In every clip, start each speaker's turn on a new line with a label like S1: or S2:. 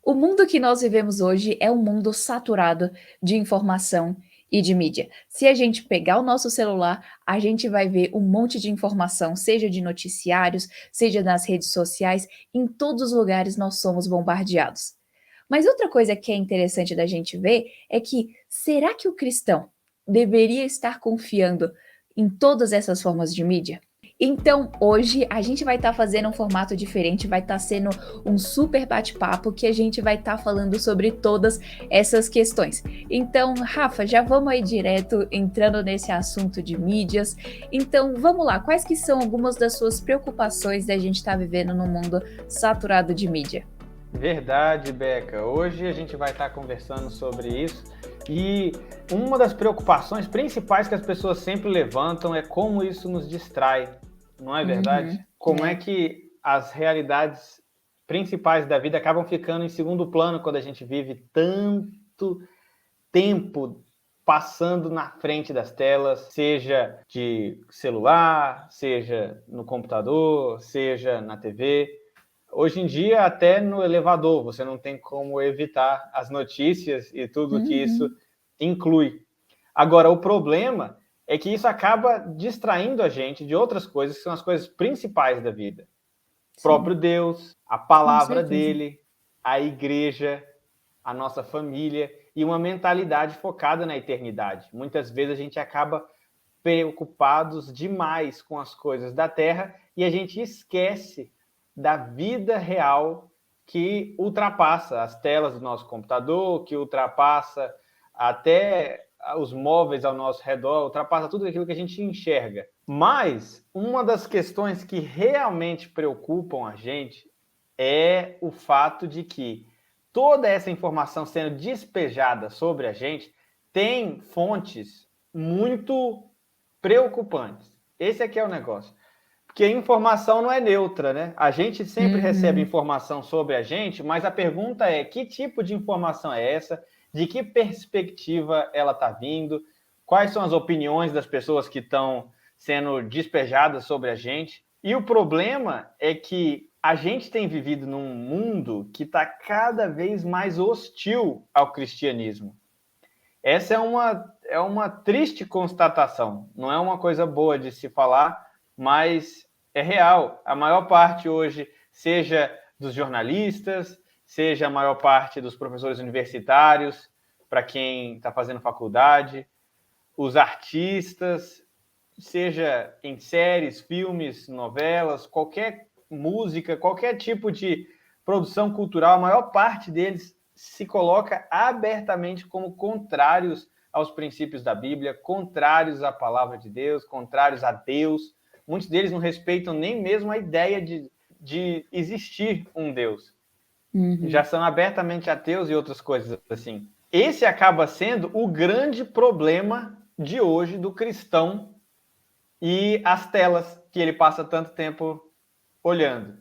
S1: O mundo que nós vivemos hoje é um mundo saturado de informação e de mídia. Se a gente pegar o nosso celular, a gente vai ver um monte de informação, seja de noticiários, seja nas redes sociais, em todos os lugares nós somos bombardeados. Mas outra coisa que é interessante da gente ver é que será que o cristão deveria estar confiando em todas essas formas de mídia? Então, hoje a gente vai estar fazendo um formato diferente, vai estar sendo um super bate-papo que a gente vai estar falando sobre todas essas questões. Então, Rafa, já vamos aí direto entrando nesse assunto de mídias. Então, vamos lá, quais que são algumas das suas preocupações da gente estar vivendo num mundo saturado de mídia?
S2: Verdade, Beca. Hoje a gente vai estar conversando sobre isso e uma das preocupações principais que as pessoas sempre levantam é como isso nos distrai, não é verdade?
S1: Uhum,
S2: Como é
S1: é.
S2: que as realidades principais da vida acabam ficando em segundo plano quando a gente vive tanto tempo passando na frente das telas, seja de celular, seja no computador, seja na TV. Hoje em dia, até no elevador, você não tem como evitar as notícias e tudo que isso
S1: Uhum,
S2: inclui. Agora, o problema é que isso acaba distraindo a gente de outras coisas que são as coisas principais da vida. O
S1: sim,
S2: próprio Deus, a
S1: com
S2: palavra
S1: certeza.
S2: dele, a igreja, a nossa família e uma mentalidade focada na eternidade. Muitas vezes a gente acaba preocupados demais com as coisas da terra e a gente esquece da vida real que ultrapassa as telas do nosso computador, que ultrapassa até os móveis ao nosso redor, ultrapassa tudo aquilo que a gente enxerga. Mas uma das questões que realmente preocupam a gente é o fato de que toda essa informação sendo despejada sobre a gente tem fontes muito preocupantes. Esse aqui é o negócio. Porque informação não é neutra, né? A gente sempre recebe
S1: Uhum.
S2: informação sobre a gente, mas a pergunta é: que tipo de informação é essa? De que perspectiva ela está vindo? Quais são as opiniões das pessoas que estão sendo despejadas sobre a gente? E o problema é que a gente tem vivido num mundo que está cada vez mais hostil ao cristianismo. Essa é uma triste constatação, não é uma coisa boa de se falar, mas é real. A maior parte hoje, seja dos jornalistas, seja a maior parte dos professores universitários, para quem está fazendo faculdade, os artistas, seja em séries, filmes, novelas, qualquer música, qualquer tipo de produção cultural, a maior parte deles se coloca abertamente como contrários aos princípios da Bíblia, contrários à palavra de Deus, contrários a Deus. Muitos deles não respeitam nem mesmo a ideia de existir um Deus. Já
S1: Uhum.
S2: são abertamente ateus e outras coisas assim. Esse acaba sendo o grande problema de hoje do cristão e as telas que ele passa tanto tempo olhando.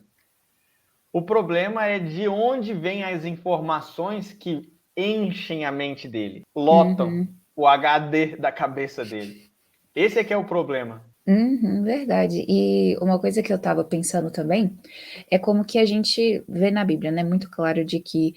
S2: O problema é de onde vêm as informações que enchem a mente dele, lotam
S1: Uhum.
S2: o HD da cabeça dele. Esse é que é o problema.
S1: Uhum, verdade. E uma coisa que eu estava pensando também é como que a gente vê na Bíblia, né, muito claro de que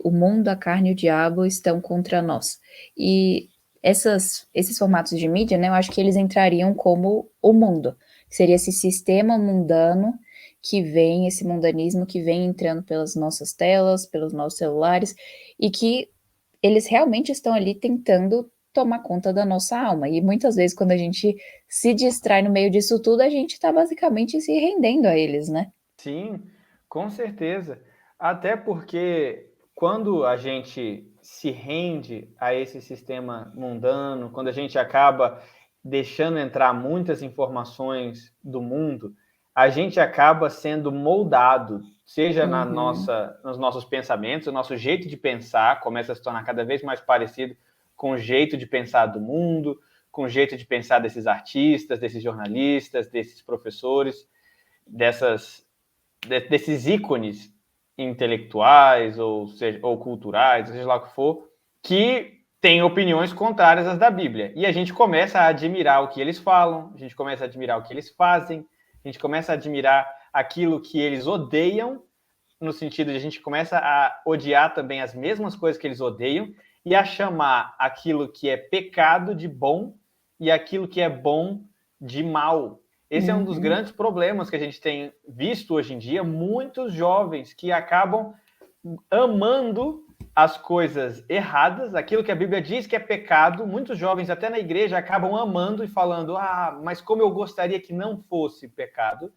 S1: o mundo, a carne e o diabo estão contra nós. E esses formatos de mídia, né, eu acho que eles entrariam como o mundo, que seria esse sistema mundano que vem, esse mundanismo que vem entrando pelas nossas telas, pelos nossos celulares, e que eles realmente estão ali tentando tomar conta da nossa alma. E muitas vezes, quando a gente se distrai no meio disso tudo, a gente está basicamente se rendendo a eles, né?
S2: Sim, com certeza. Até porque quando a gente se rende a esse sistema mundano, quando a gente acaba deixando entrar muitas informações do mundo, a gente acaba sendo moldado, seja
S1: Uhum,
S2: nos nossos pensamentos, o nosso jeito de pensar começa a se tornar cada vez mais parecido com o jeito de pensar do mundo, com o jeito de pensar desses artistas, desses jornalistas, desses professores, desses ícones intelectuais ou culturais, seja lá o que for, que têm opiniões contrárias às da Bíblia. E a gente começa a admirar o que eles falam, a gente começa a admirar o que eles fazem, a gente começa a admirar aquilo que eles odeiam no sentido de a gente começa a odiar também as mesmas coisas que eles odeiam e a chamar aquilo que é pecado de bom e aquilo que é bom de mal. Esse é um dos grandes problemas que a gente tem visto hoje em dia, muitos jovens que acabam amando as coisas erradas, aquilo que a Bíblia diz que é pecado. Muitos jovens, até na igreja, acabam amando e falando, mas como eu gostaria que não fosse pecado.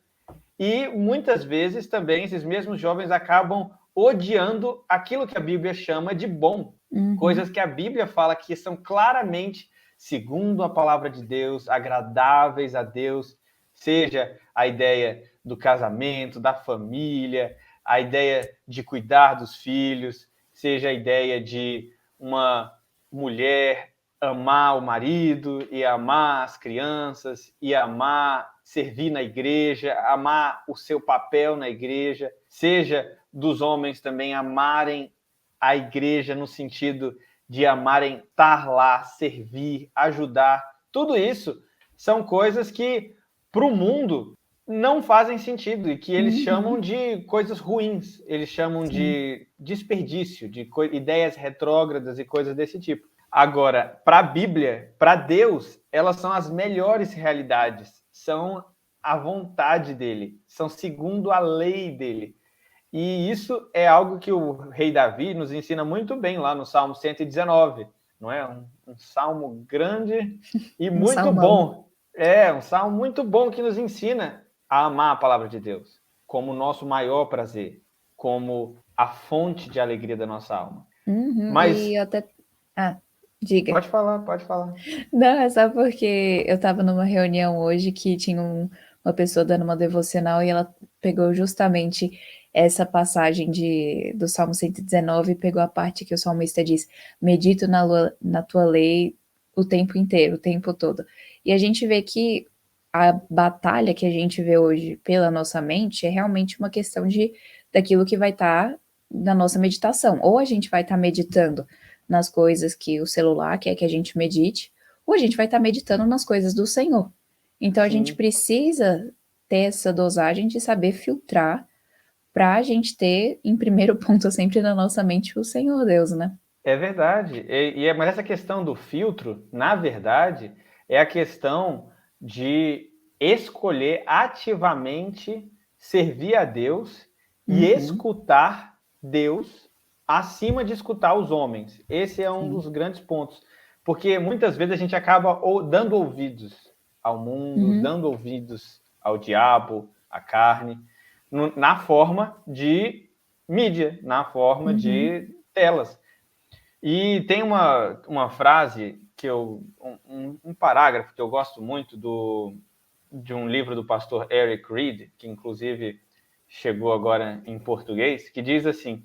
S2: E muitas vezes também esses mesmos jovens acabam odiando aquilo que a Bíblia chama de bom. Coisas que a Bíblia fala que são claramente, segundo a palavra de Deus, agradáveis a Deus, seja a ideia do casamento, da família, a ideia de cuidar dos filhos, seja a ideia de uma mulher amar o marido e amar as crianças e amar servir na igreja, amar o seu papel na igreja, seja dos homens também amarem a igreja no sentido de amarem estar lá, servir, ajudar. Tudo isso são coisas que para o mundo não fazem sentido e que eles chamam de coisas ruins, eles chamam de desperdício, de ideias retrógradas e coisas desse tipo. Agora, para a Bíblia, para Deus, elas são as melhores realidades, são a vontade dele, são segundo a lei dele. E isso é algo que o rei Davi nos ensina muito bem lá no Salmo 119, não é? Um salmo grande e muito bom. É, um salmo muito bom que nos ensina a amar a palavra de Deus como o nosso maior prazer, como a fonte de alegria da nossa alma. Mas...
S1: E eu até... diga.
S2: Pode falar.
S1: Não, é só porque eu estava numa reunião hoje que tinha uma pessoa dando uma devocional e ela pegou justamente essa passagem do Salmo 119 e pegou a parte que o salmista diz: medito na tua lei o tempo inteiro, o tempo todo. E a gente vê que a batalha que a gente vê hoje pela nossa mente é realmente uma questão daquilo que vai estar na nossa meditação. Ou a gente vai estar meditando nas coisas que o celular quer que a gente medite, ou a gente vai estar meditando nas coisas do Senhor. Então a gente precisa ter essa dosagem de saber filtrar para a gente ter, em primeiro ponto, sempre na nossa mente o Senhor Deus, né?
S2: É verdade. Mas essa questão do filtro, na verdade, é a questão de escolher ativamente servir a Deus e escutar Deus acima de escutar os homens. Esse é um dos grandes pontos. Porque muitas vezes a gente acaba dando ouvidos ao mundo, dando ouvidos ao diabo, à carne, na forma de mídia, na forma de telas. E tem uma frase que um parágrafo que eu gosto muito de um livro do pastor Eric Reed, que inclusive chegou agora em português, que diz assim,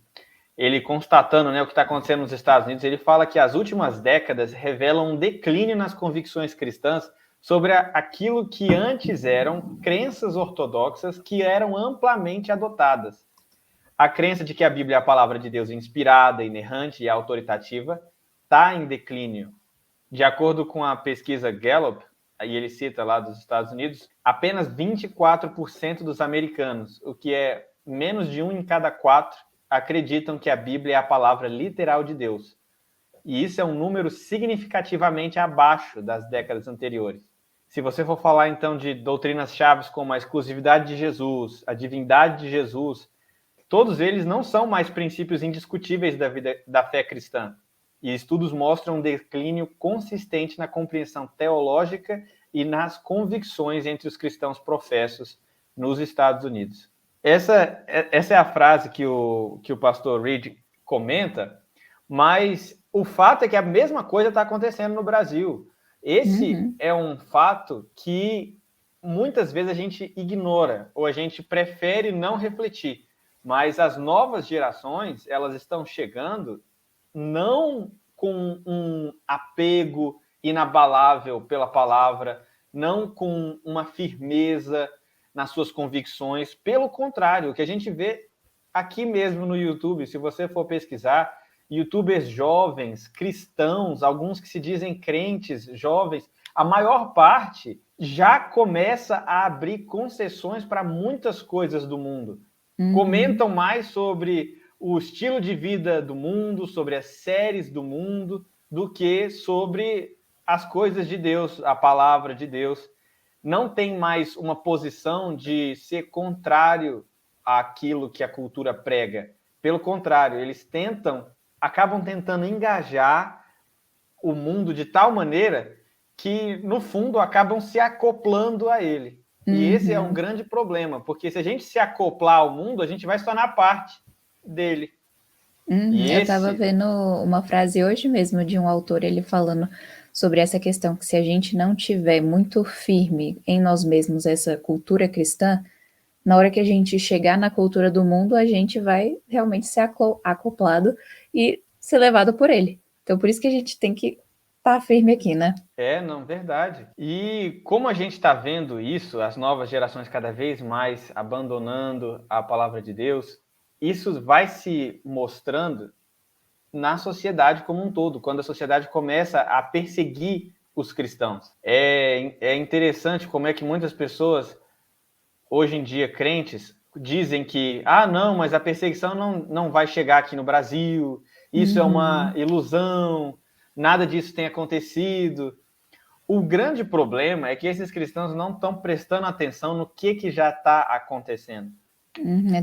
S2: ele constatando, né, o que está acontecendo nos Estados Unidos, ele fala que as últimas décadas revelam um declínio nas convicções cristãs sobre aquilo que antes eram crenças ortodoxas que eram amplamente adotadas. A crença de que a Bíblia é a palavra de Deus inspirada, inerrante e autoritativa está em declínio. De acordo com a pesquisa Gallup, e ele cita lá dos Estados Unidos, apenas 24% dos americanos, o que é menos de 1 em cada 4, acreditam que a Bíblia é a palavra literal de Deus. E isso é um número significativamente abaixo das décadas anteriores. Se você for falar, então, de doutrinas chaves como a exclusividade de Jesus, a divindade de Jesus, todos eles não são mais princípios indiscutíveis da fé cristã. E estudos mostram um declínio consistente na compreensão teológica e nas convicções entre os cristãos professos nos Estados Unidos. Essa é a frase que o pastor Reed comenta, mas o fato é que a mesma coisa está acontecendo no Brasil. Esse é um fato que muitas vezes a gente ignora, ou a gente prefere não refletir. Mas as novas gerações, elas estão chegando não com um apego inabalável pela palavra, não com uma firmeza nas suas convicções. Pelo contrário, o que a gente vê aqui mesmo no YouTube, se você for pesquisar, youtubers jovens, cristãos, alguns que se dizem crentes jovens, a maior parte já começa a abrir concessões para muitas coisas do mundo. comentam mais sobre o estilo de vida do mundo, sobre as séries do mundo, do que sobre as coisas de Deus, a palavra de Deus. Não tem mais uma posição de ser contrário àquilo que a cultura prega. Pelo contrário, eles acabam tentando engajar o mundo de tal maneira que, no fundo, acabam se acoplando a ele. E esse é um grande problema, porque se a gente se acoplar ao mundo, a gente vai se tornar parte dele.
S1: Eu estava vendo uma frase hoje mesmo de um autor, ele falando sobre essa questão, que se a gente não tiver muito firme em nós mesmos essa cultura cristã, na hora que a gente chegar na cultura do mundo, a gente vai realmente ser acoplado e ser levado por ele. Então, por isso que a gente tem que estar firme aqui, né?
S2: Não, verdade. E como a gente está vendo isso, as novas gerações cada vez mais abandonando a palavra de Deus, isso vai se mostrando na sociedade como um todo, quando a sociedade começa a perseguir os cristãos. É interessante como é que muitas pessoas, hoje em dia, crentes, dizem que, não, mas a perseguição não vai chegar aqui no Brasil, isso é uma ilusão, nada disso tem acontecido. O grande problema é que esses cristãos não estão prestando atenção no que já está acontecendo.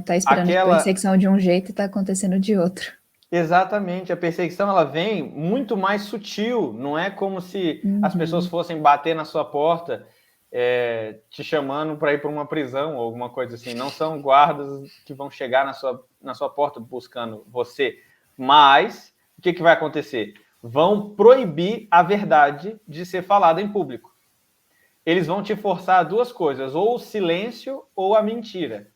S1: Tá esperando a perseguição de um jeito e está acontecendo de outro.
S2: Exatamente, a perseguição ela vem muito mais sutil, não é como se as pessoas fossem bater na sua porta te chamando para ir para uma prisão ou alguma coisa assim. Não são guardas que vão chegar na sua porta buscando você. Mas o que vai acontecer? Vão proibir a verdade de ser falada em público. Eles vão te forçar a duas coisas, ou o silêncio ou a mentira.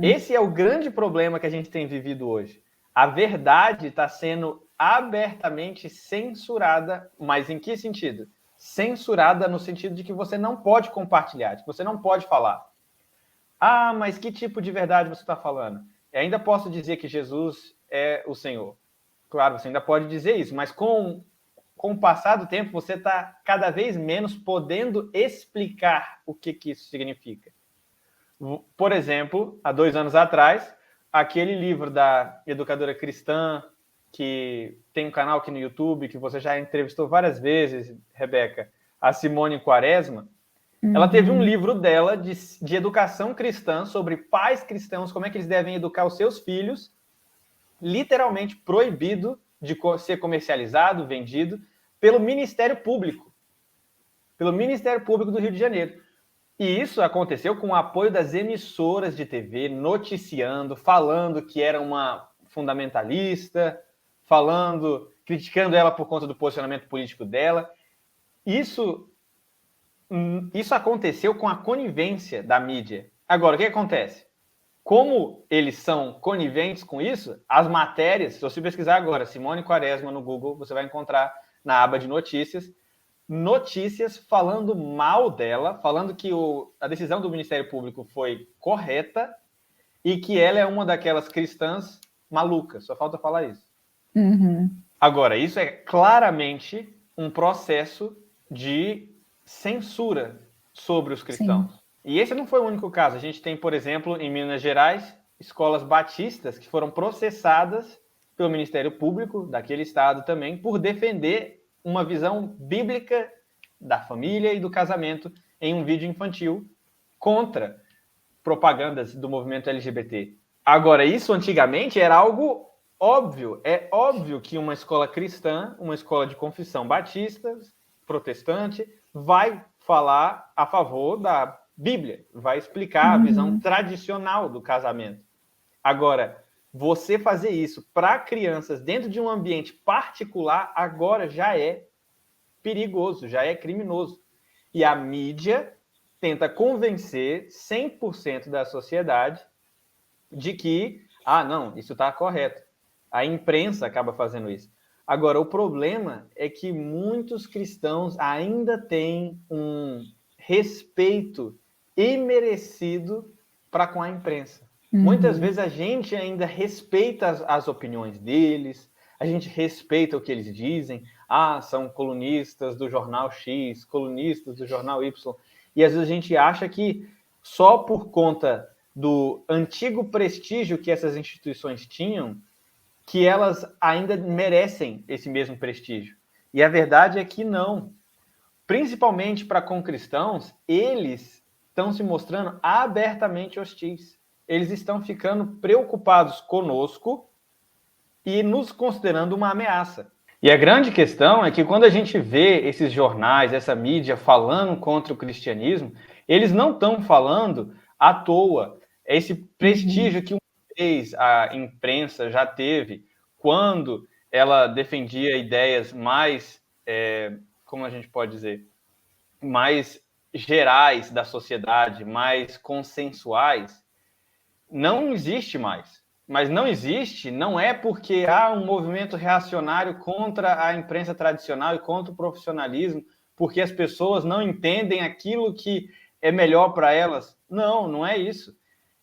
S2: Esse é o grande problema que a gente tem vivido hoje. A verdade está sendo abertamente censurada, mas em que sentido? Censurada no sentido de que você não pode compartilhar, que você não pode falar. Mas que tipo de verdade você está falando? Eu ainda posso dizer que Jesus é o Senhor. Claro, você ainda pode dizer isso, mas com o passar do tempo, você está cada vez menos podendo explicar o que isso significa. Por exemplo, há 2 anos atrás, aquele livro da educadora cristã, que tem um canal aqui no YouTube, que você já entrevistou várias vezes, Rebeca, a Simone Quaresma, ela teve um livro dela de educação cristã, sobre pais cristãos, como é que eles devem educar os seus filhos, literalmente proibido de ser comercializado, vendido, pelo Ministério Público. Pelo Ministério Público do Rio de Janeiro. E isso aconteceu com o apoio das emissoras de TV, noticiando, falando que era uma fundamentalista, criticando ela por conta do posicionamento político dela. Isso aconteceu com a conivência da mídia. Agora, o que acontece? Como eles são coniventes com isso, as matérias, se você pesquisar agora, Simone Quaresma no Google, você vai encontrar na aba de notícias falando mal dela, falando que a decisão do Ministério Público foi correta e que ela é uma daquelas cristãs malucas. Só falta falar isso. Agora, isso é claramente um processo de censura sobre os cristãos. Sim. E esse não foi o único caso. A gente tem, por exemplo, em Minas Gerais, escolas batistas que foram processadas pelo Ministério Público daquele estado também por defender uma visão bíblica da família e do casamento em um vídeo infantil contra propagandas do movimento LGBT. Agora, isso antigamente era algo óbvio. É óbvio que uma escola cristã, uma escola de confissão batista, protestante, vai falar a favor da Bíblia, vai explicar a visão tradicional do casamento. Agora, você fazer isso para crianças dentro de um ambiente particular, agora já é perigoso, já é criminoso. E a mídia tenta convencer 100% da sociedade de que, não, isso está correto. A imprensa acaba fazendo isso. Agora, o problema é que muitos cristãos ainda têm um respeito imerecido para com a imprensa. Muitas vezes a gente ainda respeita as opiniões deles, a gente respeita o que eles dizem. São colunistas do jornal X, colunistas do jornal Y. E às vezes a gente acha que só por conta do antigo prestígio que essas instituições tinham, que elas ainda merecem esse mesmo prestígio. E a verdade é que não. Principalmente para com cristãos, eles estão se mostrando abertamente hostis. Eles estão ficando preocupados conosco e nos considerando uma ameaça. E a grande questão é que quando a gente vê esses jornais, essa mídia falando contra o cristianismo, eles não estão falando à toa. Esse prestígio que uma vez a imprensa já teve quando ela defendia ideias mais, como a gente pode dizer, mais gerais da sociedade, mais consensuais, não existe mais. Mas não existe, não é porque há um movimento reacionário contra a imprensa tradicional e contra o profissionalismo, porque as pessoas não entendem aquilo que é melhor para elas. Não, não é isso.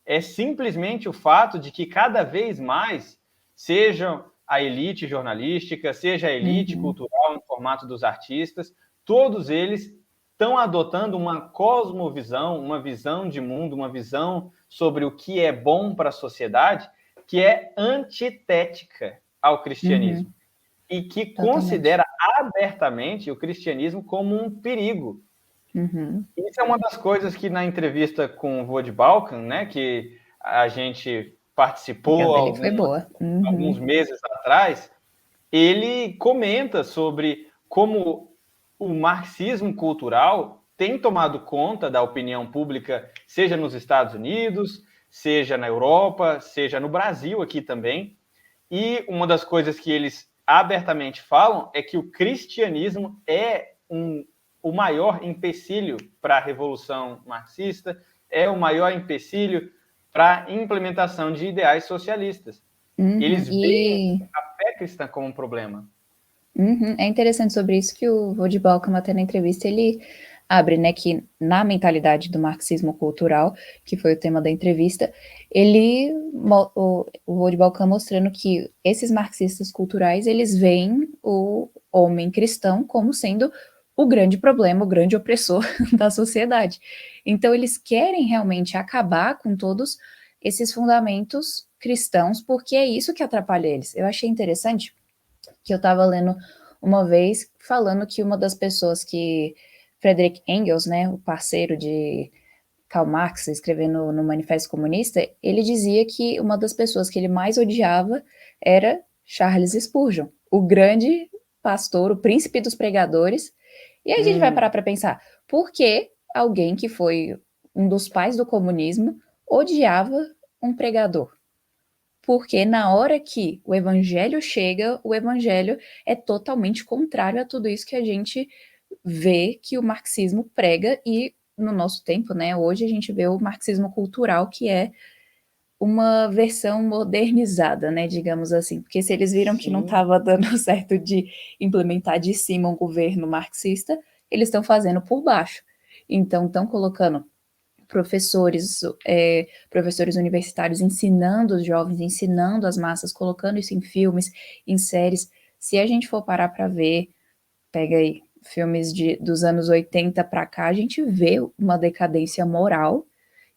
S2: É simplesmente o fato de que cada vez mais, seja a elite jornalística, seja a elite cultural no formato dos artistas, todos eles estão adotando uma cosmovisão, uma visão de mundo, uma visão sobre o que é bom para a sociedade, que é antitética ao cristianismo e que considera abertamente o cristianismo como um perigo. Isso é uma das coisas que na entrevista com o Vodd Balkan, né, que a gente participou alguns meses atrás, ele comenta sobre como o marxismo cultural tem tomado conta da opinião pública, seja nos Estados Unidos, seja na Europa, seja no Brasil aqui também. E uma das coisas que eles abertamente falam é que o cristianismo é o maior empecilho para a revolução marxista, é o maior empecilho para a implementação de ideais socialistas. Eles veem a fé cristã como um problema.
S1: É interessante sobre isso que o Vodd Balkan, até na entrevista, ele abre, né, que na mentalidade do marxismo cultural, que foi o tema da entrevista, o Vodd Balkan mostrando que esses marxistas culturais, eles veem o homem cristão como sendo o grande problema, o grande opressor da sociedade. Então, eles querem realmente acabar com todos esses fundamentos cristãos, porque é isso que atrapalha eles. Eu achei interessante que eu estava lendo uma vez, falando que uma das pessoas que Friedrich Engels, né, o parceiro de Karl Marx, escrevendo no Manifesto Comunista, ele dizia que uma das pessoas que ele mais odiava era Charles Spurgeon, o grande pastor, o príncipe dos pregadores. E aí a gente vai parar para pensar, por que alguém que foi um dos pais do comunismo odiava um pregador? Porque na hora que o evangelho chega, o evangelho é totalmente contrário a tudo isso que a gente vê que o marxismo prega, e no nosso tempo, né, hoje a gente vê o marxismo cultural, que é uma versão modernizada, né, digamos assim, porque se eles viram que não estava dando certo de implementar de cima um governo marxista, eles estão fazendo por baixo. Então estão colocando professores universitários ensinando os jovens, ensinando as massas, colocando isso em filmes, em séries. Se a gente for parar para ver, pega aí filmes dos anos 80 para cá, a gente vê uma decadência moral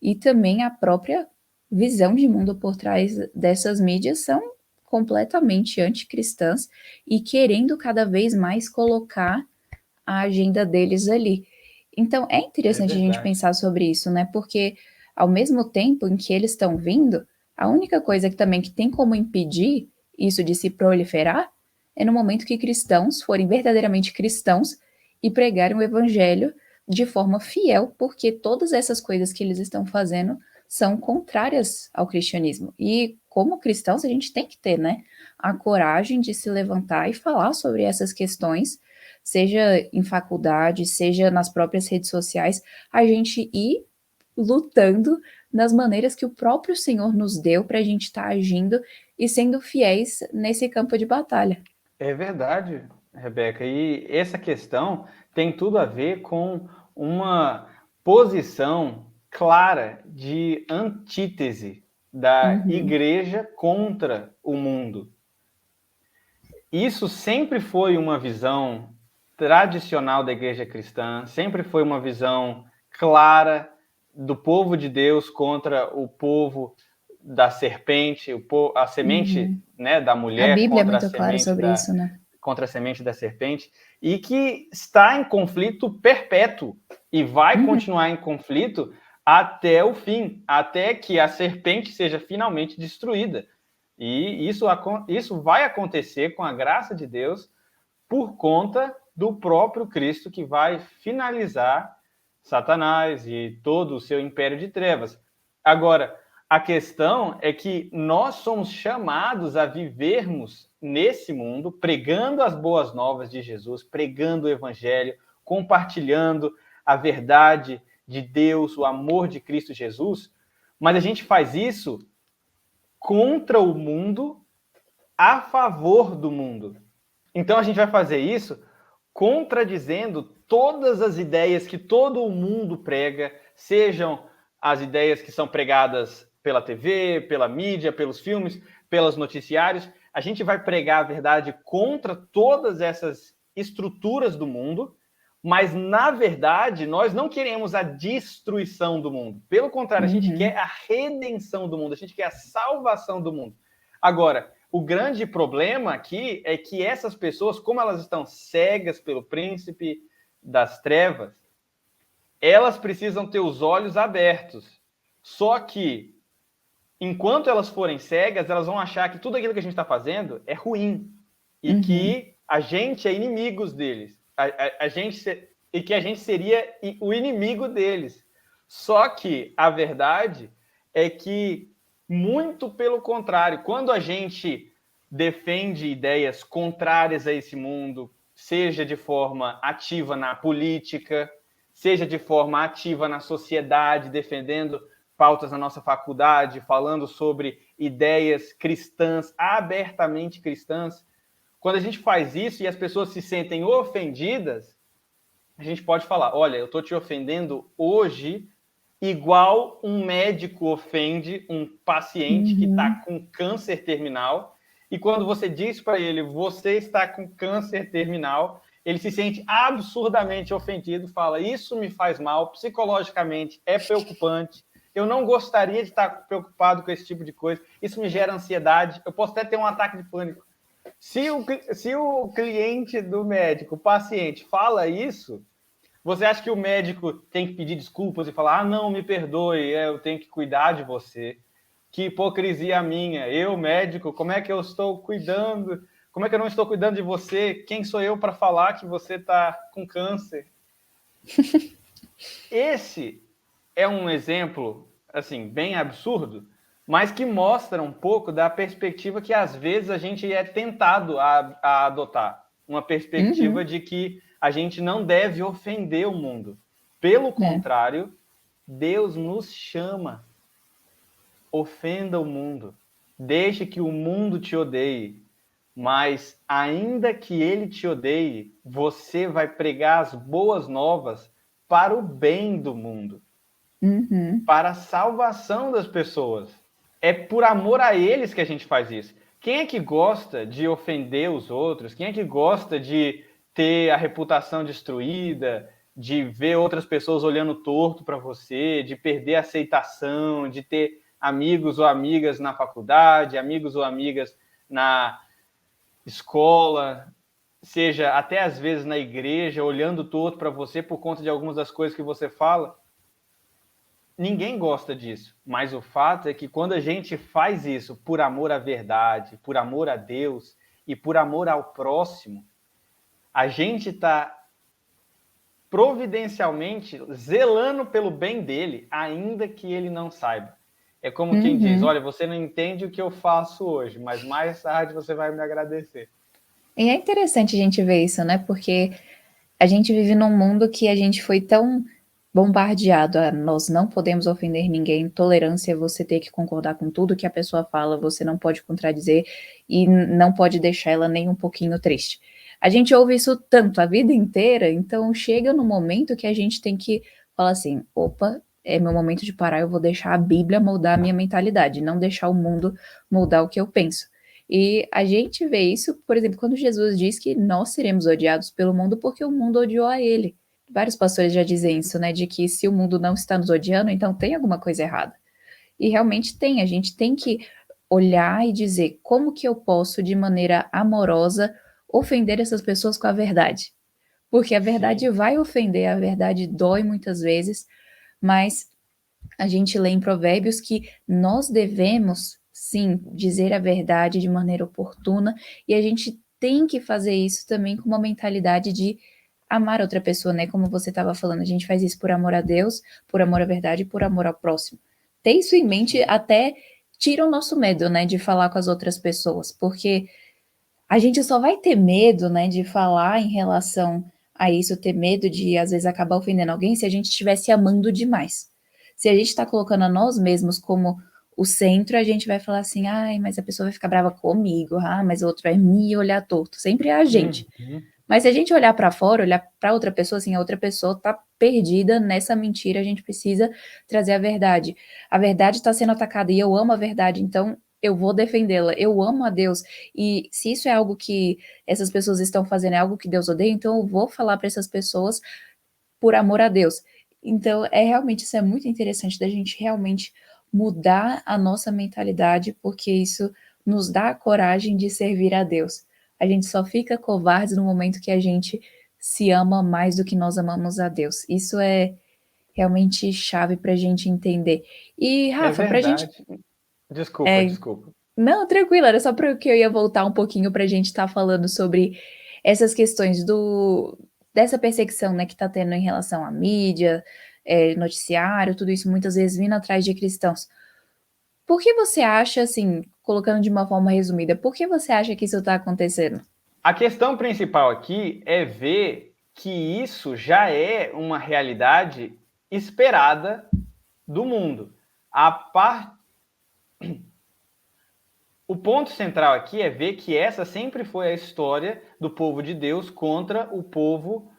S1: e também a própria visão de mundo por trás dessas mídias são completamente anticristãs e querendo cada vez mais colocar a agenda deles ali. Então, é interessante a gente pensar sobre isso, né? Porque, ao mesmo tempo em que eles estão vindo, a única coisa que também que tem como impedir isso de se proliferar é no momento que cristãos forem verdadeiramente cristãos e pregarem o evangelho de forma fiel, porque todas essas coisas que eles estão fazendo são contrárias ao cristianismo. E, como cristãos, a gente tem que ter, né, a coragem de se levantar e falar sobre essas questões, seja em faculdade, seja nas próprias redes sociais, a gente ir lutando nas maneiras que o próprio Senhor nos deu para a gente estar agindo e sendo fiéis nesse campo de batalha.
S2: É verdade, Rebeca. E essa questão tem tudo a ver com uma posição clara de antítese da igreja contra o mundo. Isso sempre foi uma visão tradicional da igreja cristã, sempre foi uma visão clara do povo de Deus contra o povo da serpente, a semente, né, da
S1: A
S2: mulher
S1: Bíblia é
S2: contra a
S1: muito clara
S2: semente
S1: sobre isso, né?
S2: da serpente, e que está em conflito perpétuo e vai
S1: Uhum.
S2: continuar em conflito até o fim, até que a serpente seja finalmente destruída. E isso vai acontecer com a graça de Deus por conta do próprio Cristo, que vai finalizar Satanás e todo o seu império de trevas. Agora, a questão é que nós somos chamados a vivermos nesse mundo, pregando as boas novas de Jesus, pregando o evangelho, compartilhando a verdade de Deus, o amor de Cristo Jesus, mas a gente faz isso contra o mundo, a favor do mundo. Então a gente vai fazer isso contradizendo todas as ideias que todo o mundo prega, sejam as ideias que são pregadas pela TV, pela mídia, pelos filmes, pelos noticiários. A gente vai pregar a verdade contra todas essas estruturas do mundo, mas na verdade nós não queremos a destruição do mundo. Pelo contrário, a gente quer a redenção do mundo, a gente quer a salvação do mundo. Agora, o grande problema aqui é que essas pessoas, como elas estão cegas pelo príncipe das trevas, elas precisam ter os olhos abertos. Só que, enquanto elas forem cegas, elas vão achar que tudo aquilo que a gente está fazendo é ruim e que a gente é inimigos deles. E que a gente seria o inimigo deles. Só que a verdade é que, muito pelo contrário, quando a gente defende ideias contrárias a esse mundo, seja de forma ativa na política, seja de forma ativa na sociedade, defendendo pautas na nossa faculdade, falando sobre ideias cristãs, abertamente cristãs, quando a gente faz isso e as pessoas se sentem ofendidas, a gente pode falar, olha, eu estou te ofendendo hoje igual um médico ofende um paciente que está com câncer terminal, e quando você diz para ele, você está com câncer terminal, ele se sente absurdamente ofendido, fala, isso me faz mal, psicologicamente é preocupante, eu não gostaria de estar preocupado com esse tipo de coisa, isso me gera ansiedade, eu posso até ter um ataque de pânico. Se o cliente do médico, o paciente, fala isso, você acha que o médico tem que pedir desculpas e falar, não, me perdoe, eu tenho que cuidar de você? Que hipocrisia minha. Eu, médico, como é que eu estou cuidando? Como é que eu não estou cuidando de você? Quem sou eu para falar que você está com câncer? Esse é um exemplo, assim, bem absurdo, mas que mostra um pouco da perspectiva que às vezes a gente é tentado a adotar. Uma perspectiva de que a gente não deve ofender o mundo. Pelo contrário, Deus nos chama. Ofenda o mundo. Deixe que o mundo te odeie. Mas ainda que ele te odeie, você vai pregar as boas novas para o bem do mundo, para a salvação das pessoas. É por amor a eles que a gente faz isso. Quem é que gosta de ofender os outros? Quem é que gosta de ter a reputação destruída, de ver outras pessoas olhando torto para você, de perder a aceitação, de ter amigos ou amigas na faculdade, amigos ou amigas na escola, seja até às vezes na igreja, olhando torto para você por conta de algumas das coisas que você fala? Ninguém gosta disso, mas o fato é que quando a gente faz isso por amor à verdade, por amor a Deus e por amor ao próximo, a gente está providencialmente zelando pelo bem dele, ainda que ele não saiba. É como quem diz, olha, você não entende o que eu faço hoje, mas mais tarde você vai me agradecer.
S1: E é interessante a gente ver isso, né? Porque a gente vive num mundo que a gente foi tão bombardeado a nós não podemos ofender ninguém, tolerância é você ter que concordar com tudo que a pessoa fala, você não pode contradizer e não pode deixar ela nem um pouquinho triste. A gente ouve isso tanto a vida inteira, então chega no momento que a gente tem que falar assim: opa, é meu momento de parar, eu vou deixar a Bíblia moldar a minha mentalidade, não deixar o mundo moldar o que eu penso. E a gente vê isso, por exemplo, quando Jesus diz que nós seremos odiados pelo mundo porque o mundo odiou a ele. vários pastores já dizem isso, né, de que se o mundo não está nos odiando, então tem alguma coisa errada. E realmente tem, a gente tem que olhar e dizer: "Como que eu posso, de maneira amorosa, ofender essas pessoas com a verdade?". Porque a verdade
S2: Sim,
S1: vai ofender, a verdade dói muitas vezes, mas a gente lê em Provérbios que nós devemos, sim, dizer a verdade de maneira oportuna, e a gente tem que fazer isso também com uma mentalidade de amar outra pessoa, né, como você estava falando, a gente faz isso por amor a Deus, por amor à verdade e por amor ao próximo. Ter isso em mente
S2: sim.
S1: até tira o nosso medo, né, de falar com as outras pessoas, porque a gente só vai ter medo, né, de falar em relação a isso, ter medo de, às vezes, acabar ofendendo alguém, se a gente estiver se amando demais. Se a gente está colocando a nós mesmos como o centro, a gente vai falar assim: "Ai, mas a pessoa vai ficar brava comigo. Ah, mas o outro vai me olhar torto", sempre é a gente.
S2: Uhum.
S1: Mas se a gente olhar para fora, olhar para outra pessoa, assim, a outra pessoa tá perdida nessa mentira, a gente precisa trazer a verdade. A verdade está sendo atacada e eu amo a verdade, então eu vou defendê-la. Eu amo a Deus e se isso é algo que essas pessoas estão fazendo, é algo que Deus odeia, então eu vou falar para essas pessoas por amor a Deus. Então, é realmente isso é muito interessante da gente realmente mudar a nossa mentalidade, porque isso nos dá a coragem de servir a Deus. A gente só fica covarde no momento que a gente se ama mais do que nós amamos a Deus. Isso é realmente chave para a gente entender. E,
S2: É
S1: Rafa, para a gente.
S2: verdade. Desculpa,
S1: É,
S2: desculpa.
S1: não, tranquilo, era só porque eu ia voltar um pouquinho para a gente estar falando sobre essas questões dessa perseguição, né, que está tendo em relação à mídia, noticiário, tudo isso muitas vezes vindo atrás de cristãos. Por que você acha, assim, colocando de uma forma resumida, por que você acha que isso está acontecendo?
S2: A questão principal aqui é ver que isso já é uma realidade esperada do mundo. A par... O ponto central aqui é ver que essa sempre foi a história do povo de Deus contra o povo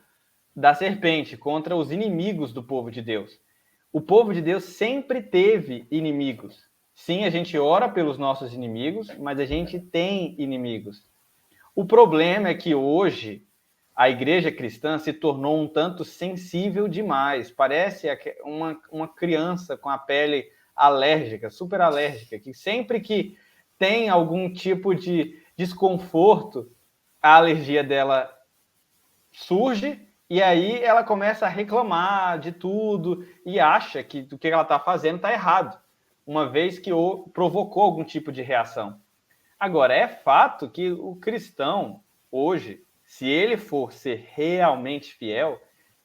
S2: da serpente, contra os inimigos do povo de Deus. O povo de Deus sempre teve inimigos. Sim, a gente ora pelos nossos inimigos, mas a gente tem inimigos. O problema é que hoje a igreja cristã se tornou um tanto sensível demais. Parece uma criança com a pele alérgica, super alérgica, que sempre que tem algum tipo de desconforto, a alergia dela surge e aí ela começa a reclamar de tudo e acha que o que ela está fazendo está errado, uma vez que provocou algum tipo de reação. Agora, é fato que o cristão, hoje, se ele for ser realmente fiel,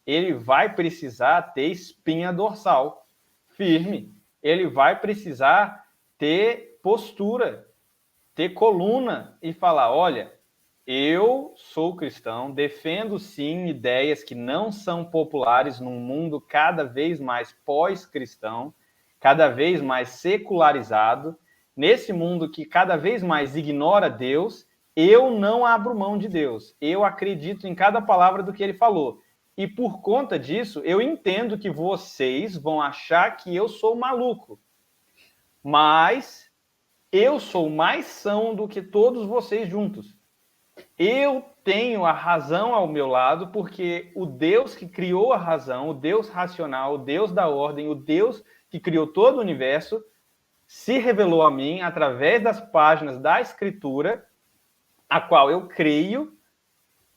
S2: ele vai precisar ter espinha dorsal firme, ele vai precisar ter postura, ter coluna e falar: olha, eu sou cristão, defendo sim ideias que não são populares num mundo cada vez mais pós-cristão, cada vez mais secularizado, nesse mundo que cada vez mais ignora Deus. Eu não abro mão de Deus, eu acredito em cada palavra do que ele falou. E por conta disso, eu entendo que vocês vão achar que eu sou maluco, mas eu sou mais são do que todos vocês juntos. Eu tenho a razão ao meu lado, porque o Deus que criou a razão, o Deus racional, o Deus da ordem, o Deus que criou todo o universo, se revelou a mim através das páginas da Escritura, a qual eu creio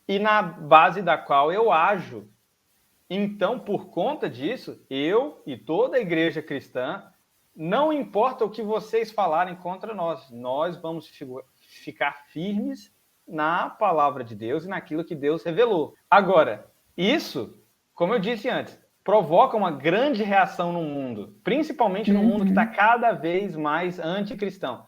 S2: e na base da qual eu ajo. Então, por conta disso, eu e toda a igreja cristã, não importa o que vocês falarem contra nós, nós vamos ficar firmes na palavra de Deus e naquilo que Deus revelou. Agora, isso, como eu disse antes, provoca uma grande reação no mundo, principalmente no mundo que está
S1: Uhum.
S2: cada vez mais anticristão.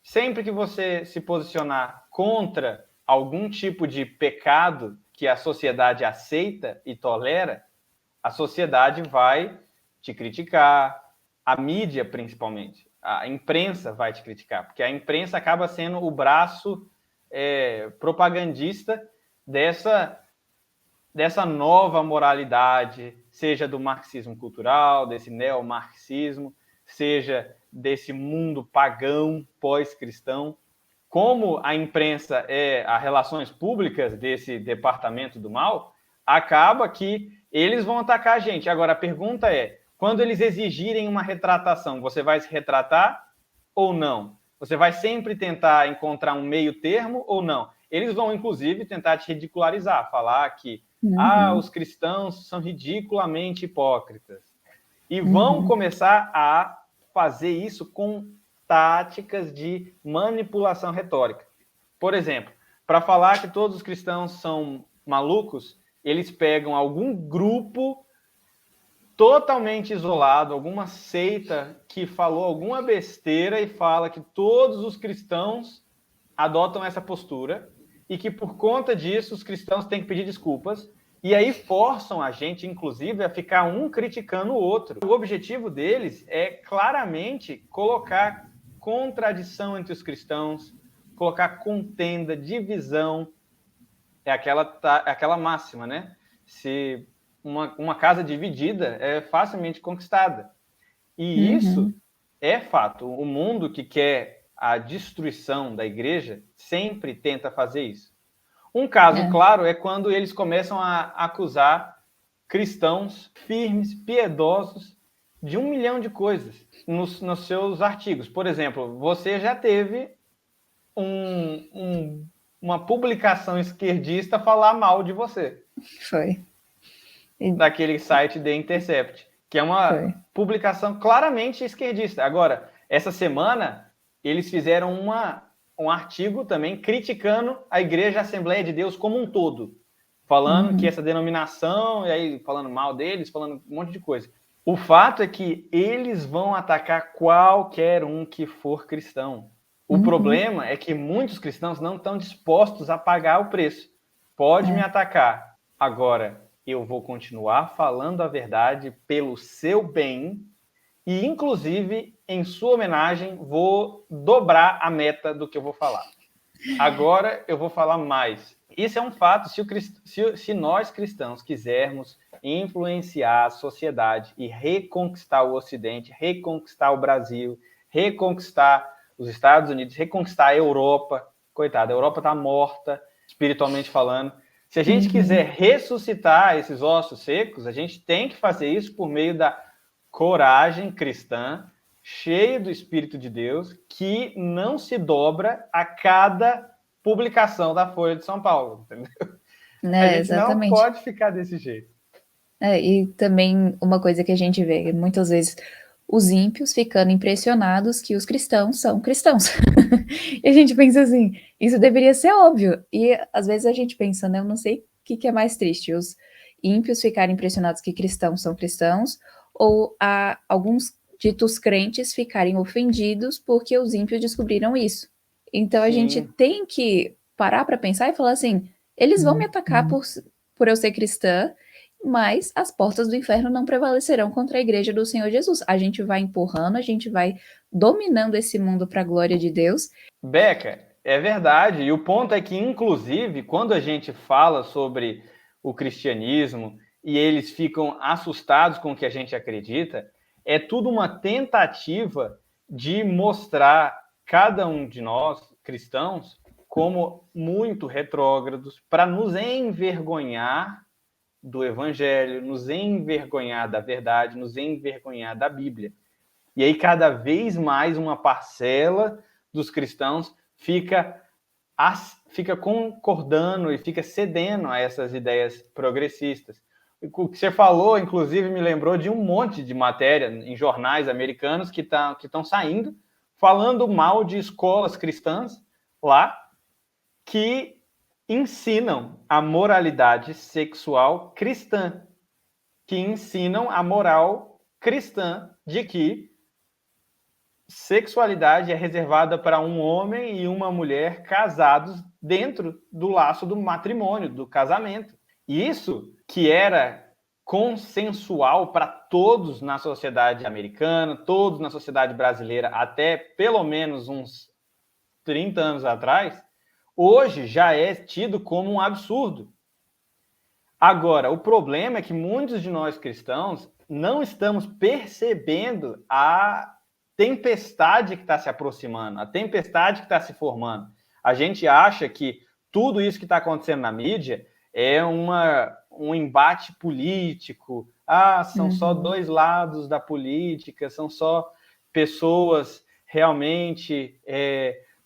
S2: Sempre que você se posicionar contra algum tipo de pecado que a sociedade aceita e tolera, a sociedade vai te criticar, a mídia principalmente, a imprensa vai te criticar, porque a imprensa acaba sendo o braço propagandista dessa nova moralidade, seja do marxismo cultural, desse neomarxismo, seja desse mundo pagão pós-cristão. Como a imprensa é as relações públicas desse departamento do mal, acaba que eles vão atacar a gente. Agora, a pergunta é, quando eles exigirem uma retratação, você vai se retratar ou não? Você vai sempre tentar encontrar um meio termo ou não? Eles vão, inclusive, tentar te ridicularizar, falar que os cristãos são ridiculamente hipócritas. E vão começar a fazer isso com táticas de manipulação retórica. Por exemplo, para falar que todos os cristãos são malucos, eles pegam algum grupo totalmente isolado, alguma seita que falou alguma besteira e fala que todos os cristãos adotam essa postura e que por conta disso os cristãos têm que pedir desculpas e aí forçam a gente, inclusive, a ficar um criticando o outro. O objetivo deles é claramente colocar contradição entre os cristãos, colocar contenda, divisão. É aquela máxima, né? Se uma casa dividida é facilmente conquistada. E isso é fato. O mundo que quer a destruição da igreja sempre tenta fazer isso. Um caso claro é quando eles começam a acusar cristãos firmes, piedosos, de 1 milhão de coisas nos seus artigos. Por exemplo, você já teve uma publicação esquerdista falar mal de você.
S1: Foi.
S2: Daquele site The Intercept, que é uma publicação claramente esquerdista. Agora, essa semana, eles fizeram um artigo também criticando a Igreja Assembleia de Deus como um todo, falando que essa denominação, e aí falando mal deles, falando um monte de coisa. O fato é que eles vão atacar qualquer um que for cristão. O problema é que muitos cristãos não estão dispostos a pagar o preço. Pode me atacar. Agora, eu vou continuar falando a verdade pelo seu bem e, inclusive, em sua homenagem, vou dobrar a meta do que eu vou falar. Agora eu vou falar mais. Isso é um fato. Se nós cristãos quisermos influenciar a sociedade e reconquistar o Ocidente, reconquistar o Brasil, reconquistar os Estados Unidos, reconquistar a Europa, coitada, a Europa está morta, espiritualmente falando. Se a gente quiser ressuscitar esses ossos secos, a gente tem que fazer isso por meio da coragem cristã, cheia do Espírito de Deus, que não se dobra a cada publicação da Folha de São Paulo, entendeu? A gente
S1: Exatamente.
S2: não pode ficar desse jeito.
S1: E também uma coisa que a gente vê, muitas vezes, os ímpios ficando impressionados que os cristãos são cristãos. E a gente pensa assim, isso deveria ser óbvio. E às vezes a gente pensa, né, eu não sei o que é mais triste, os ímpios ficarem impressionados que cristãos são cristãos, ou alguns ditos crentes ficarem ofendidos porque os ímpios descobriram isso. Então a gente tem que parar para pensar e falar assim, eles vão me atacar por eu ser cristã, mas as portas do inferno não prevalecerão contra a igreja do Senhor Jesus. A gente vai empurrando, a gente vai dominando esse mundo para a glória de Deus.
S2: Beca, é verdade. E o ponto é que, inclusive, quando a gente fala sobre o cristianismo e eles ficam assustados com o que a gente acredita, é tudo uma tentativa de mostrar cada um de nós, cristãos, como muito retrógrados, para nos envergonhar do Evangelho, nos envergonhar da verdade, nos envergonhar da Bíblia. E aí, cada vez mais, uma parcela dos cristãos fica concordando e fica cedendo a essas ideias progressistas. O que você falou, inclusive, me lembrou de um monte de matéria em jornais americanos que estão saindo, falando mal de escolas cristãs lá, que ensinam a moralidade sexual cristã, que ensinam a moral cristã de que sexualidade é reservada para um homem e uma mulher casados dentro do laço do matrimônio, do casamento. E isso, que era consensual para todos na sociedade americana, todos na sociedade brasileira, até pelo menos uns 30 anos atrás, hoje já é tido como um absurdo. Agora, o problema é que muitos de nós cristãos não estamos percebendo a tempestade que está se aproximando, a tempestade que está se formando. A gente acha que tudo isso que está acontecendo na mídia é uma um embate político. São só dois lados da política, são só pessoas realmente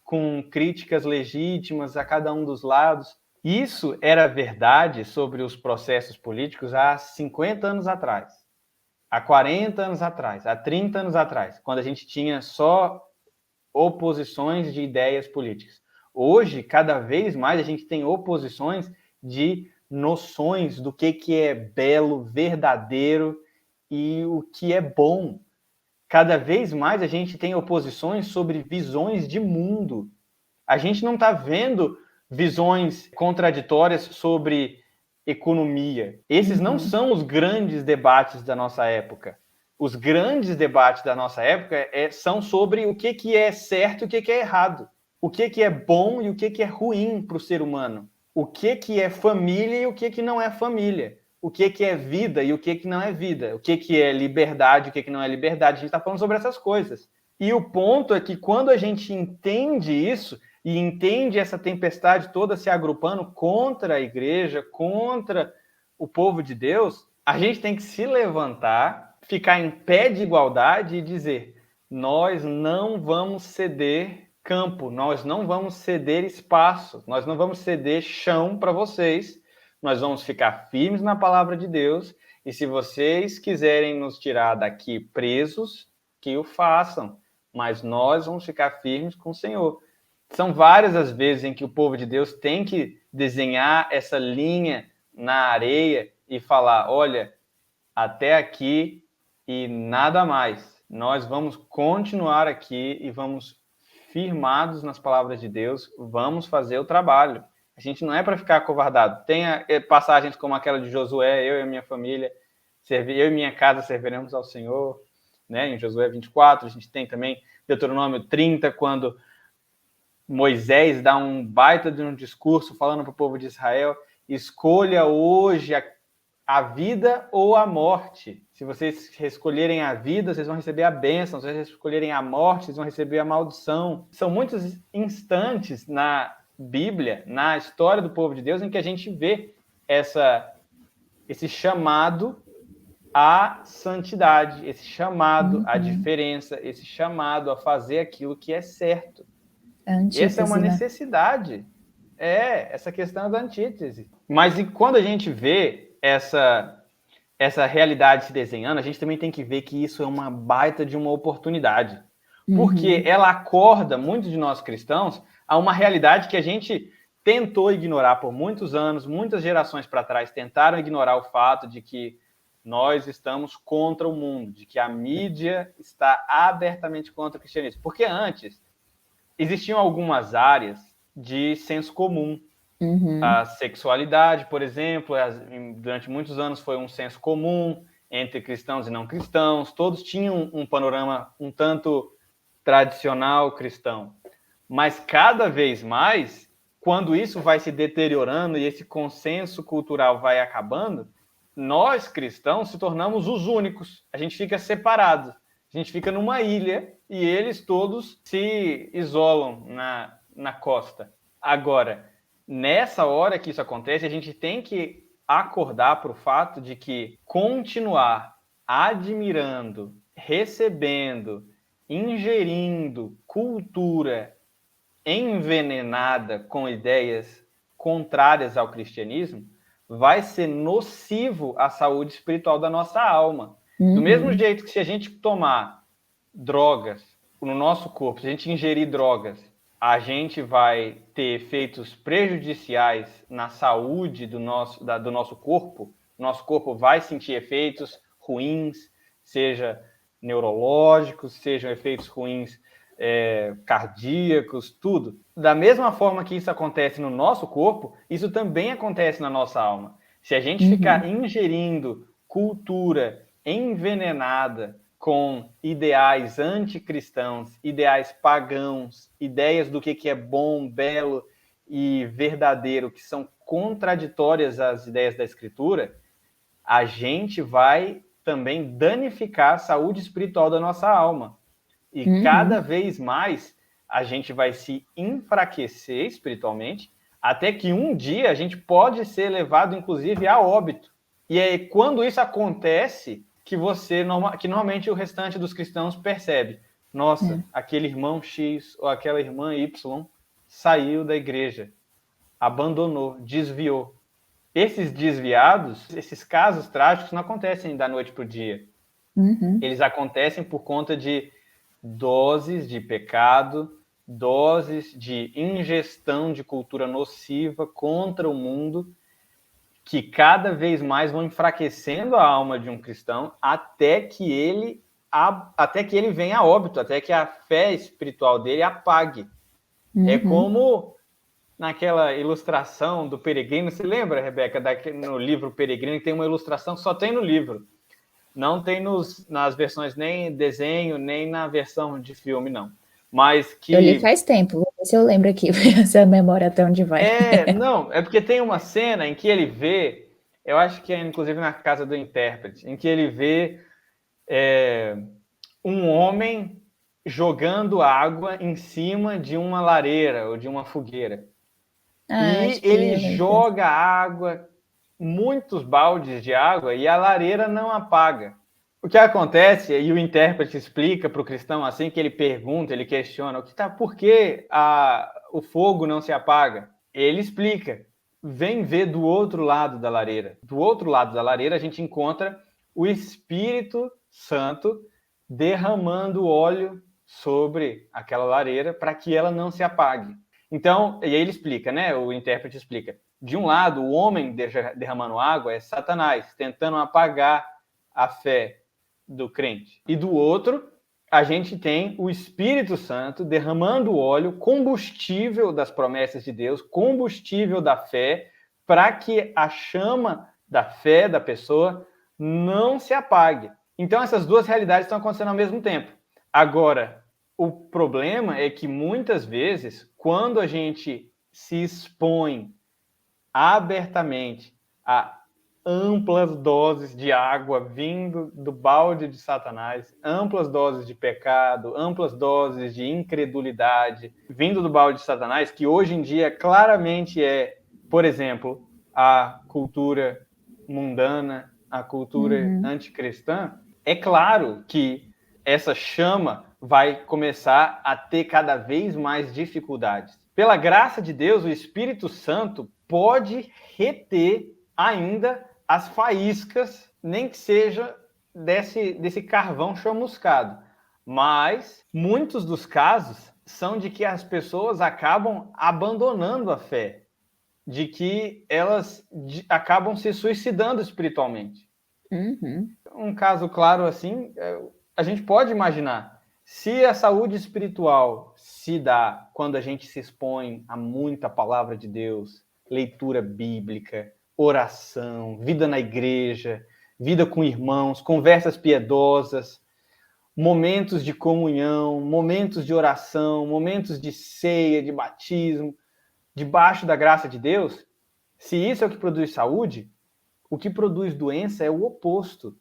S2: com críticas legítimas a cada um dos lados. Isso era verdade sobre os processos políticos há 50 anos atrás, há 40 anos atrás, há 30 anos atrás, quando a gente tinha só oposições de ideias políticas. Hoje, cada vez mais, a gente tem oposições de noções do que é belo, verdadeiro e o que é bom. Cada vez mais a gente tem oposições sobre visões de mundo. A gente não está vendo visões contraditórias sobre economia. Esses não são os grandes debates da nossa época. Os grandes debates da nossa época são sobre o que é certo e o que é errado. O que é bom e o que é ruim para o ser humano. O que é família e o que não é família. O que é vida e o que não é vida. O que é liberdade e o que não é liberdade. A gente está falando sobre essas coisas. E o ponto é que quando a gente entende isso, e entende essa tempestade toda se agrupando contra a igreja, contra o povo de Deus, a gente tem que se levantar, ficar em pé de igualdade e dizer: nós não vamos ceder campo, nós não vamos ceder espaço, nós não vamos ceder chão para vocês, nós vamos ficar firmes na palavra de Deus, e se vocês quiserem nos tirar daqui presos, que o façam, mas nós vamos ficar firmes com o Senhor. São várias as vezes em que o povo de Deus tem que desenhar essa linha na areia e falar: olha, até aqui e nada mais. Nós vamos continuar aqui e vamos firmados nas palavras de Deus, vamos fazer o trabalho. A gente não é para ficar acovardado. Tem passagens como aquela de Josué: eu e a minha família, eu e minha casa serviremos ao Senhor, né? Em Josué 24, a gente tem também Deuteronômio 30, quando Moisés dá um baita de um discurso falando para o povo de Israel: escolha hoje a vida ou a morte. Se vocês escolherem a vida, vocês vão receber a bênção. Se vocês escolherem a morte, vocês vão receber a maldição. São muitos instantes na Bíblia, na história do povo de Deus, em que a gente vê esse chamado à santidade, esse chamado à diferença, esse chamado a fazer aquilo que é certo. Essa é uma necessidade. Essa questão da antítese. Mas quando a gente vê essa realidade se desenhando, a gente também tem que ver que isso é uma baita de uma oportunidade. Porque ela acorda muitos de nós cristãos a uma realidade que a gente tentou ignorar por muitos anos, muitas gerações para trás tentaram ignorar o fato de que nós estamos contra o mundo, de que a mídia está abertamente contra o cristianismo. Porque antes existiam algumas áreas de senso comum. A sexualidade, por exemplo, durante muitos anos foi um senso comum entre cristãos e não cristãos. Todos tinham um panorama um tanto tradicional cristão. Mas cada vez mais, quando isso vai se deteriorando e esse consenso cultural vai acabando, nós cristãos se tornamos os únicos. A gente fica separado. A gente fica numa ilha e eles todos se isolam na costa. Agora, nessa hora que isso acontece, a gente tem que acordar para o fato de que continuar admirando, recebendo, ingerindo cultura envenenada com ideias contrárias ao cristianismo vai ser nocivo à saúde espiritual da nossa alma. Do mesmo jeito que se a gente tomar drogas no nosso corpo, se a gente ingerir drogas, a gente vai ter efeitos prejudiciais na saúde do nosso corpo. Nosso corpo vai sentir efeitos ruins, seja neurológicos, sejam efeitos ruins cardíacos, tudo. Da mesma forma que isso acontece no nosso corpo, isso também acontece na nossa alma. Se a gente ficar ingerindo cultura envenenada com ideais anticristãos, ideais pagãos, ideias do que é bom, belo e verdadeiro, que são contraditórias às ideias da Escritura, a gente vai também danificar a saúde espiritual da nossa alma. E cada vez mais a gente vai se enfraquecer espiritualmente, até que um dia a gente pode ser levado, inclusive, a óbito. E é quando isso acontece que que normalmente o restante dos cristãos percebe, nossa, aquele irmão X ou aquela irmã Y saiu da igreja, abandonou, desviou. Esses desviados, esses casos trágicos não acontecem da noite para o dia. Eles acontecem por conta de doses de pecado, doses de ingestão de cultura nociva contra o mundo, que cada vez mais vão enfraquecendo a alma de um cristão até que ele venha a óbito, até que a fé espiritual dele apague. É como naquela ilustração do Peregrino. Você lembra, Rebeca, no livro Peregrino, tem uma ilustração que só tem no livro. Não tem nas versões nem desenho, nem na versão de filme, não. Mas que...
S1: Eu li faz tempo, vou ver se eu lembro aqui, se a memória até onde vai.
S2: Não, é porque tem uma cena em que ele vê, eu acho que é inclusive na casa do intérprete, em que ele vê um homem jogando água em cima de uma lareira ou de uma fogueira. E ele joga água, muitos baldes de água, e a lareira não apaga. O que acontece, e o intérprete explica para o cristão assim, que ele pergunta, ele questiona, por que o fogo não se apaga? Ele explica, vem ver do outro lado da lareira. Do outro lado da lareira a gente encontra o Espírito Santo derramando óleo sobre aquela lareira para que ela não se apague. Então, e aí ele explica, né? O intérprete explica. De um lado, o homem derramando água é Satanás, tentando apagar a fé do crente. E do outro, a gente tem o Espírito Santo derramando óleo, combustível das promessas de Deus, combustível da fé, para que a chama da fé da pessoa não se apague. Então, essas duas realidades estão acontecendo ao mesmo tempo. Agora, o problema é que muitas vezes, quando a gente se expõe abertamente a amplas doses de água vindo do balde de Satanás, amplas doses de pecado, amplas doses de incredulidade vindo do balde de Satanás, que hoje em dia claramente é, por exemplo, a cultura mundana, a cultura anticristã, é claro que essa chama vai começar a ter cada vez mais dificuldades. Pela graça de Deus, o Espírito Santo pode reter ainda as faíscas, nem que seja desse carvão chamuscado. Mas muitos dos casos são de que as pessoas acabam abandonando a fé, de que elas acabam se suicidando espiritualmente. Um caso claro assim, a gente pode imaginar, se a saúde espiritual se dá quando a gente se expõe a muita palavra de Deus, leitura bíblica, oração, vida na igreja, vida com irmãos, conversas piedosas, momentos de comunhão, momentos de oração, momentos de ceia, de batismo, debaixo da graça de Deus, se isso é o que produz saúde, o que produz doença é o oposto.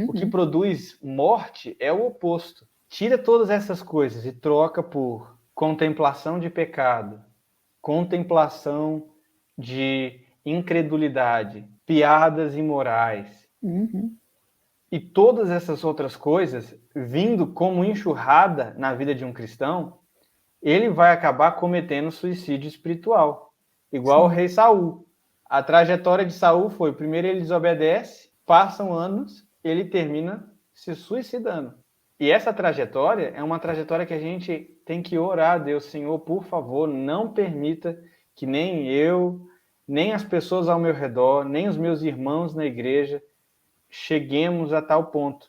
S2: O que produz morte é o oposto. Tira todas essas coisas e troca por contemplação de pecado, contemplação de incredulidade, piadas imorais. E todas essas outras coisas, vindo como enxurrada na vida de um cristão, ele vai acabar cometendo suicídio espiritual. Igual o rei Saul. A trajetória de Saul foi, primeiro ele desobedece, passam anos, ele termina se suicidando. E essa trajetória é uma trajetória que a gente tem que orar a Deus, Senhor, por favor, não permita que nem eu, nem as pessoas ao meu redor, nem os meus irmãos na igreja cheguemos a tal ponto.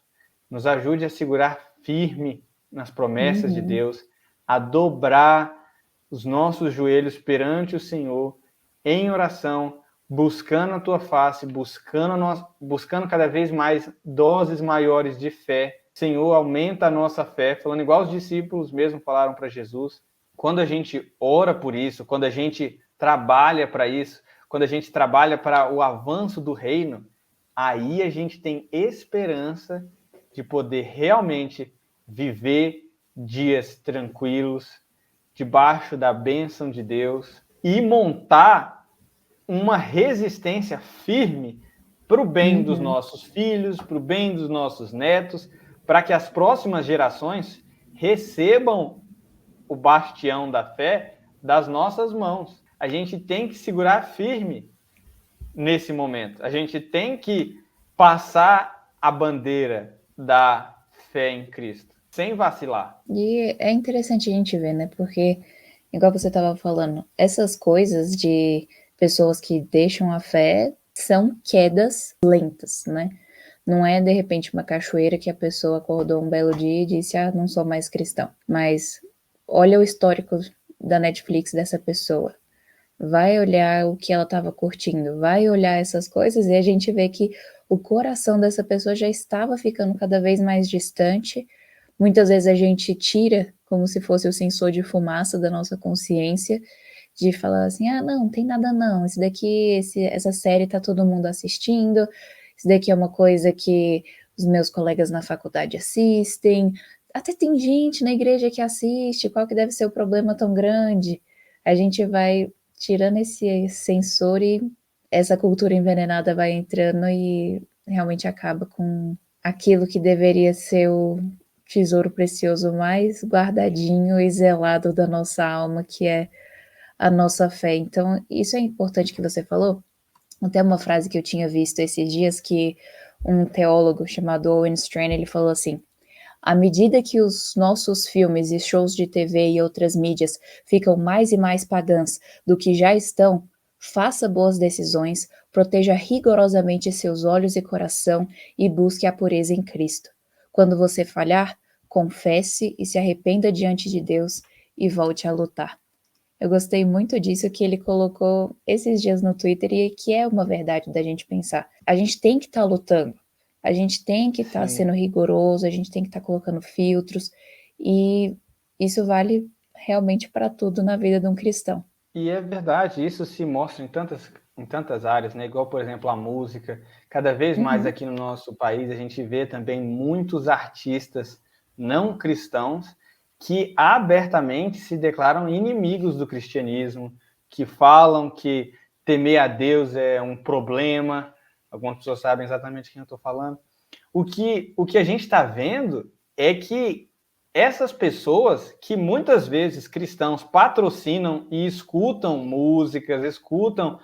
S2: Nos ajude a segurar firme nas promessas de Deus, a dobrar os nossos joelhos perante o Senhor em oração, buscando a tua face, buscando cada vez mais doses maiores de fé. Senhor, aumenta a nossa fé, falando igual os discípulos mesmo falaram para Jesus. Quando a gente ora por isso, quando a gente trabalha para isso, quando a gente trabalha para o avanço do reino, aí a gente tem esperança de poder realmente viver dias tranquilos, debaixo da bênção de Deus, e montar uma resistência firme para o bem dos
S1: Uhum.
S2: nossos filhos, para o bem dos nossos netos, para que as próximas gerações recebam o bastião da fé das nossas mãos. A gente tem que segurar firme nesse momento. A gente tem que passar a bandeira da fé em Cristo, sem vacilar.
S1: E é interessante a gente ver, né? Porque, igual você estava falando, essas coisas de pessoas que deixam a fé são quedas lentas, né? Não é de repente uma cachoeira que a pessoa acordou um belo dia e disse: Ah, não sou mais cristão. Mas olha o histórico da Netflix dessa pessoa. Vai olhar o que ela estava curtindo, vai olhar essas coisas e a gente vê que o coração dessa pessoa já estava ficando cada vez mais distante. Muitas vezes a gente tira como se fosse o sensor de fumaça da nossa consciência, de falar assim: "Ah, não, tem nada não, esse daqui, essa série tá todo mundo assistindo, isso daqui é uma coisa que os meus colegas na faculdade assistem, até tem gente na igreja que assiste, qual que deve ser o problema tão grande?". A gente vai tirando esse sensor e essa cultura envenenada vai entrando e realmente acaba com aquilo que deveria ser o tesouro precioso mais guardadinho e zelado da nossa alma, que é a nossa fé. Então, isso é importante que você falou. Até uma frase que eu tinha visto esses dias que um teólogo chamado Owen Strachan, ele falou assim: à medida que os nossos filmes e shows de TV e outras mídias ficam mais e mais pagãs do que já estão, faça boas decisões, proteja rigorosamente seus olhos e coração e busque a pureza em Cristo. Quando você falhar, confesse e se arrependa diante de Deus e volte a lutar. Eu gostei muito disso que ele colocou esses dias no Twitter e que é uma verdade da gente pensar. A gente tem que estar lutando, a gente tem que estar
S2: Sim.
S1: sendo rigoroso, a gente tem que estar colocando filtros, e isso vale realmente para tudo na vida de um cristão.
S2: E é verdade, isso se mostra em tantas áreas, né? Igual, por exemplo, a música. Cada vez mais
S1: Uhum,
S2: aqui no nosso país a gente vê também muitos artistas não cristãos que abertamente se declaram inimigos do cristianismo, que falam que temer a Deus é um problema. Algumas pessoas sabem exatamente quem eu estou falando. O que a gente está vendo é que essas pessoas, que muitas vezes cristãos patrocinam e escutam músicas, escutam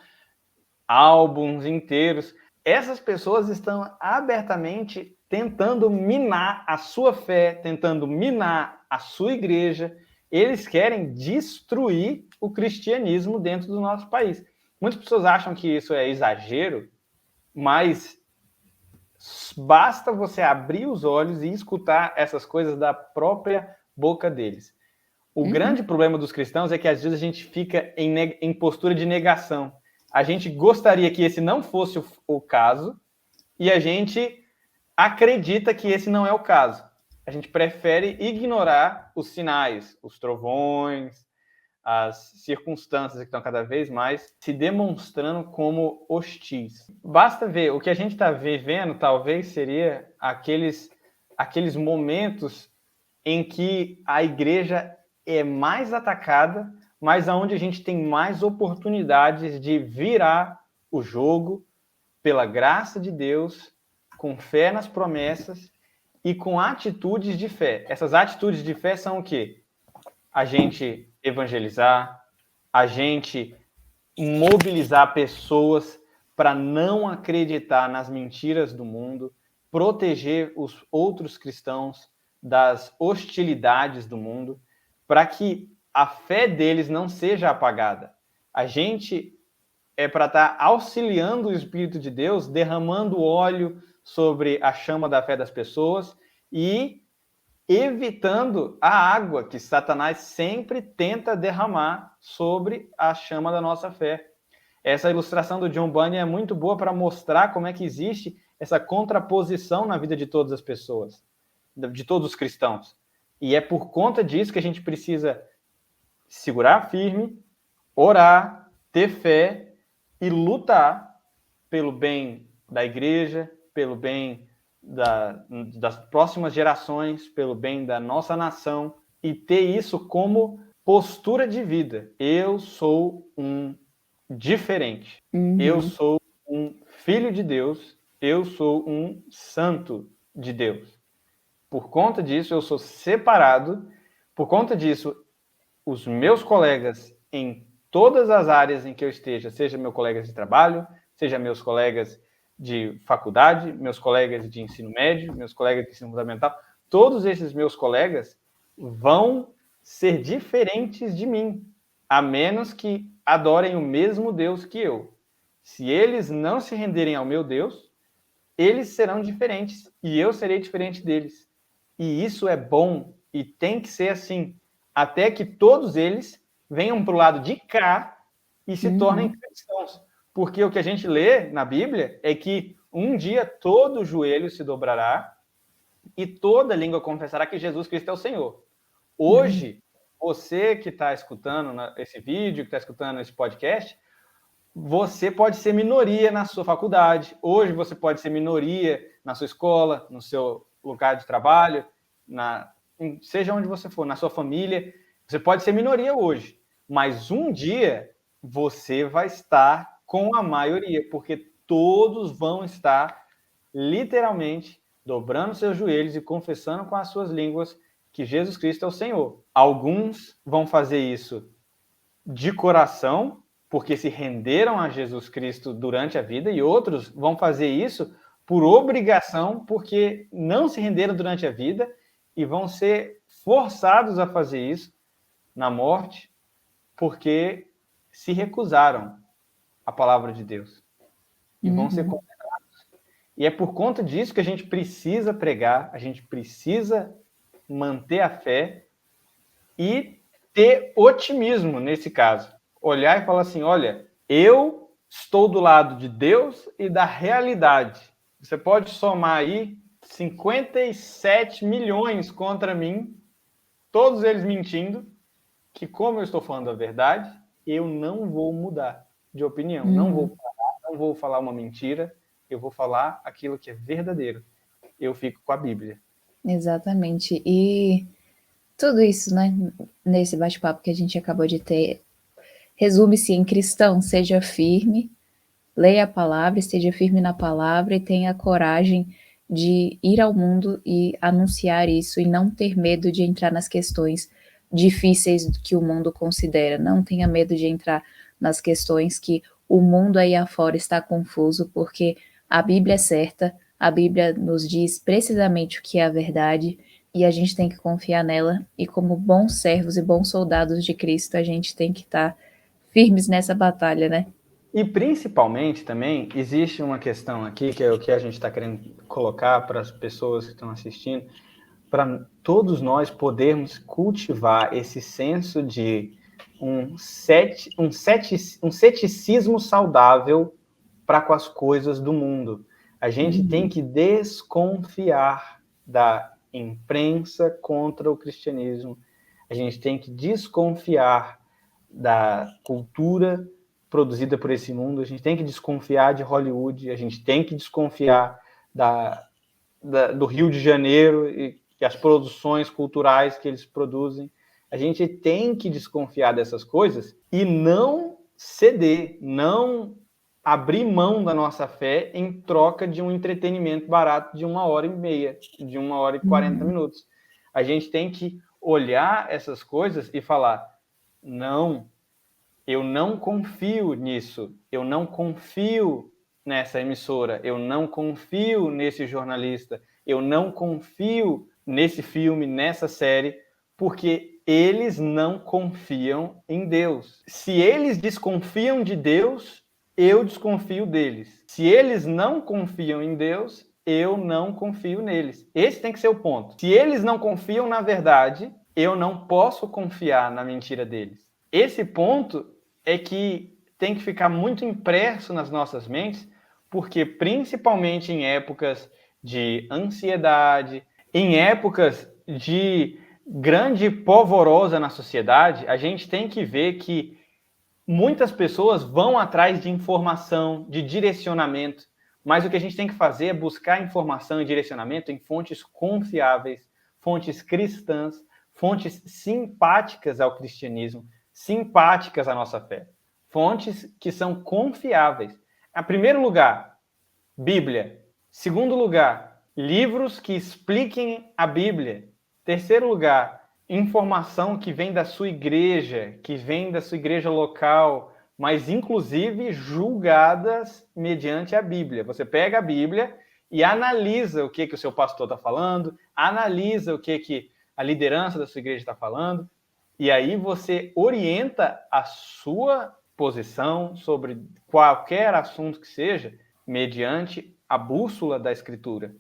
S2: álbuns inteiros, essas pessoas estão abertamente tentando minar a sua fé, tentando minar a sua igreja. Eles querem destruir o cristianismo dentro do nosso país. Muitas pessoas acham que isso é exagero, mas basta você abrir os olhos e escutar essas coisas da própria boca deles. O
S1: uhum.
S2: grande problema dos cristãos é que às vezes a gente fica em postura de negação. A gente gostaria que esse não fosse o caso e a gente acredita que esse não é o caso. A gente prefere ignorar os sinais, os trovões, as circunstâncias que estão cada vez mais se demonstrando como hostis. Basta ver, o que a gente está vivendo talvez seria aqueles momentos em que a igreja é mais atacada, mas aonde a gente tem mais oportunidades de virar o jogo pela graça de Deus, com fé nas promessas e com atitudes de fé. Essas atitudes de fé são o quê? A gente evangelizar, a gente mobilizar pessoas para não acreditar nas mentiras do mundo, proteger os outros cristãos das hostilidades do mundo, para que a fé deles não seja apagada. A gente é para estar auxiliando o Espírito de Deus, derramando óleo sobre a chama da fé das pessoas e evitando a água que Satanás sempre tenta derramar sobre a chama da nossa fé. Essa ilustração do John Bunyan é muito boa para mostrar como é que existe essa contraposição na vida de todas as pessoas, de todos os cristãos. E é por conta disso que a gente precisa segurar firme, orar, ter fé e lutar pelo bem da igreja, pelo bem das próximas gerações, pelo bem da nossa nação, e ter isso como postura de vida. Eu sou um diferente. Eu sou um filho de Deus. Eu sou um santo de Deus. Por conta disso, eu sou separado. Por conta disso, os meus colegas em todas as áreas em que eu esteja, seja meus colegas de trabalho, seja meus colegas de faculdade, meus colegas de ensino médio, meus colegas de ensino fundamental, todos esses meus colegas vão ser diferentes de mim, a menos que adorem o mesmo Deus que eu. Se eles não se renderem ao meu Deus, eles serão diferentes e eu serei diferente deles. E isso é bom e tem que ser assim, até que todos eles venham para o lado de cá e se tornem cristãos. Porque o que a gente lê na Bíblia é que um dia todo joelho se dobrará e toda língua confessará que Jesus Cristo é o Senhor. Hoje, você que está escutando esse vídeo, que está escutando esse podcast, você pode ser minoria na sua faculdade. Hoje você pode ser minoria na sua escola, no seu lugar de trabalho, seja onde você for, na sua família. Você pode ser minoria hoje, mas um dia você vai estar com a maioria, porque todos vão estar literalmente dobrando seus joelhos e confessando com as suas línguas que Jesus Cristo é o Senhor. Alguns vão fazer isso de coração, porque se renderam a Jesus Cristo durante a vida, e outros vão fazer isso por obrigação, porque não se renderam durante a vida e vão ser forçados a fazer isso na morte, porque se recusaram à palavra de Deus. E vão ser condenados. E é por conta disso que a gente precisa pregar, a gente precisa manter a fé e ter otimismo nesse caso. Olhar e falar assim, olha, eu estou do lado de Deus e da realidade. Você pode somar aí 57 milhões contra mim, todos eles mentindo, que como eu estou falando a verdade, eu não vou mudar de opinião, não vou parar, não vou falar uma mentira, eu vou falar aquilo que é verdadeiro. Eu fico com a Bíblia.
S1: Exatamente. E tudo isso, né, nesse bate-papo que a gente acabou de ter, resume-se em cristão, seja firme, leia a palavra, esteja firme na palavra e tenha coragem de ir ao mundo e anunciar isso e não ter medo de entrar nas questões difíceis que o mundo considera. Não tenha medo de entrar nas questões que o mundo aí afora está confuso, porque a Bíblia é certa, a Bíblia nos diz precisamente o que é a verdade e a gente tem que confiar nela. E como bons servos e bons soldados de Cristo, a gente tem que estar firmes nessa batalha, né?
S2: E principalmente também existe uma questão aqui, que é o que a gente está querendo colocar para as pessoas que estão assistindo, para todos nós podermos cultivar esse senso de um ceticismo saudável para com as coisas do mundo. A gente tem que desconfiar da imprensa contra o cristianismo. A gente tem que desconfiar da cultura produzida por esse mundo. A gente tem que desconfiar de Hollywood. A gente tem que desconfiar do Rio de Janeiro e as produções culturais que eles produzem. A gente tem que desconfiar dessas coisas e não ceder, não abrir mão da nossa fé em troca de um entretenimento barato de 1h30, de 1h40 minutos. A gente tem que olhar essas coisas e falar, não, eu não confio nisso, eu não confio nessa emissora, eu não confio nesse jornalista, eu não confio nesse filme, nessa série, porque eles não confiam em Deus. Se eles desconfiam de Deus, eu desconfio deles. Se eles não confiam em Deus, eu não confio neles. Esse tem que ser o ponto. Se eles não confiam na verdade, eu não posso confiar na mentira deles. Esse ponto é que tem que ficar muito impresso nas nossas mentes, porque principalmente em épocas de ansiedade, em épocas de grande polvorosa na sociedade, a gente tem que ver que muitas pessoas vão atrás de informação, de direcionamento, mas o que a gente tem que fazer é buscar informação e direcionamento em fontes confiáveis, fontes cristãs, fontes simpáticas ao cristianismo, simpáticas à nossa fé. Fontes que são confiáveis. Em primeiro lugar, Bíblia. Segundo lugar, livros que expliquem a Bíblia. Terceiro lugar, informação que vem da sua igreja local, mas inclusive julgadas mediante a Bíblia. Você pega a Bíblia e analisa o que o seu pastor está falando, analisa o que a liderança da sua igreja está falando, e aí você orienta a sua posição sobre qualquer assunto que seja, mediante a bússola da Escritura.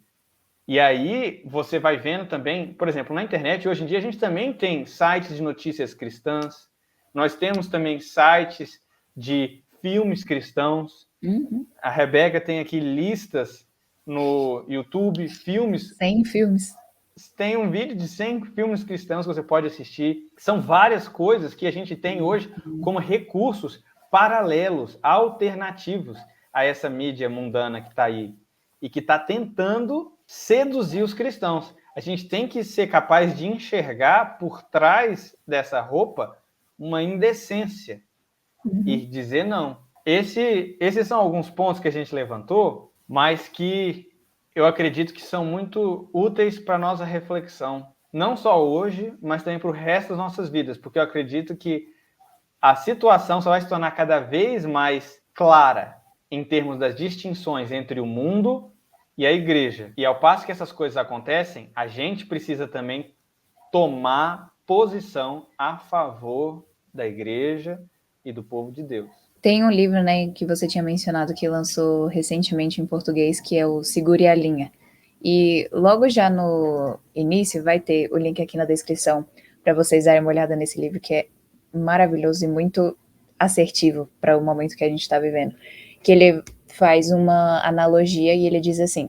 S2: E aí você vai vendo também, por exemplo, na internet, hoje em dia a gente também tem sites de notícias cristãs, nós temos também sites de filmes cristãos. A Rebeca tem aqui listas no YouTube, filmes.
S1: 100 filmes.
S2: Tem um vídeo de 100 filmes cristãos que você pode assistir. São várias coisas que a gente tem hoje como recursos paralelos, alternativos a essa mídia mundana que está aí e que está tentando seduzir os cristãos. A gente tem que ser capaz de enxergar por trás dessa roupa uma indecência e dizer não. Esses são alguns pontos que a gente levantou, mas que eu acredito que são muito úteis para a nossa reflexão. Não só hoje, mas também para o resto das nossas vidas, porque eu acredito que a situação só vai se tornar cada vez mais clara em termos das distinções entre o mundo e a igreja. E ao passo que essas coisas acontecem, a gente precisa também tomar posição a favor da igreja e do povo de Deus.
S1: Tem um livro, né, que você tinha mencionado que lançou recentemente em português, que é o Segure a Linha. E logo já no início vai ter o link aqui na descrição para vocês darem uma olhada nesse livro, que é maravilhoso e muito assertivo para o momento que a gente está vivendo. Que ele faz uma analogia e ele diz assim: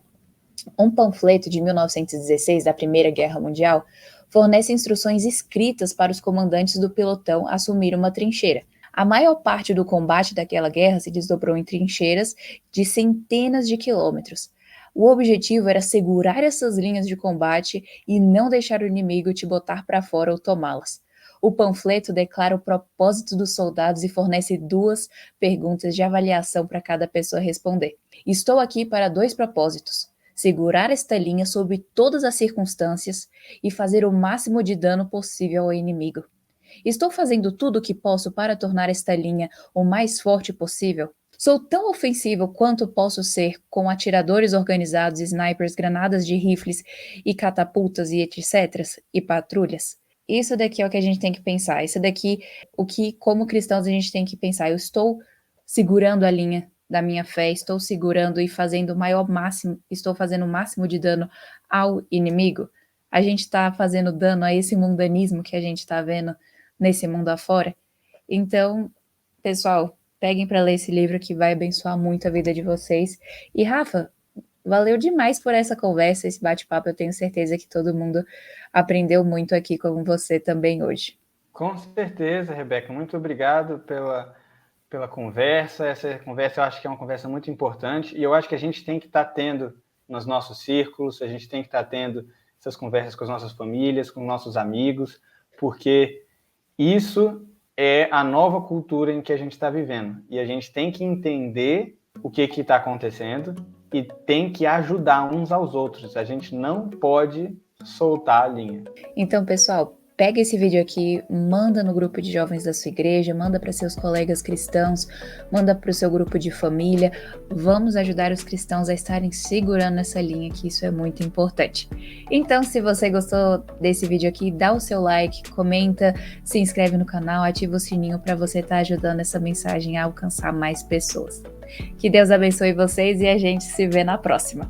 S1: um panfleto de 1916, da Primeira Guerra Mundial, fornece instruções escritas para os comandantes do pelotão assumir uma trincheira. A maior parte do combate daquela guerra se desdobrou em trincheiras de centenas de quilômetros. O objetivo era segurar essas linhas de combate e não deixar o inimigo te botar para fora ou tomá-las. O panfleto declara o propósito dos soldados e fornece 2 perguntas de avaliação para cada pessoa responder. Estou aqui para 2 propósitos: segurar esta linha sob todas as circunstâncias e fazer o máximo de dano possível ao inimigo. Estou fazendo tudo o que posso para tornar esta linha o mais forte possível? Sou tão ofensivo quanto posso ser com atiradores organizados, snipers, granadas de rifles e catapultas e etc. e patrulhas? Isso daqui é o que a gente tem que pensar. Isso daqui, o que como cristãos a gente tem que pensar. Eu estou segurando a linha da minha fé, estou segurando e fazendo estou fazendo o máximo de dano ao inimigo. A gente está fazendo dano a esse mundanismo que a gente está vendo nesse mundo afora. Então, pessoal, peguem para ler esse livro que vai abençoar muito a vida de vocês. E Rafa, valeu demais por essa conversa, esse bate-papo. Eu tenho certeza que todo mundo aprendeu muito aqui com você também hoje.
S2: Com certeza, Rebeca. Muito obrigado pela conversa. Essa conversa eu acho que é uma conversa muito importante e eu acho que a gente tem que estar tendo nos nossos círculos, a gente tem que estar tendo essas conversas com as nossas famílias, com nossos amigos, porque isso é a nova cultura em que a gente está vivendo. E a gente tem que entender o que está acontecendo e tem que ajudar uns aos outros. A gente não pode soltar a linha.
S1: Então, pessoal, pega esse vídeo aqui, manda no grupo de jovens da sua igreja, manda para seus colegas cristãos, manda para o seu grupo de família. Vamos ajudar os cristãos a estarem segurando essa linha, que isso é muito importante. Então, se você gostou desse vídeo aqui, dá o seu like, comenta, se inscreve no canal, ativa o sininho para você estar ajudando essa mensagem a alcançar mais pessoas. Que Deus abençoe vocês e a gente se vê na próxima.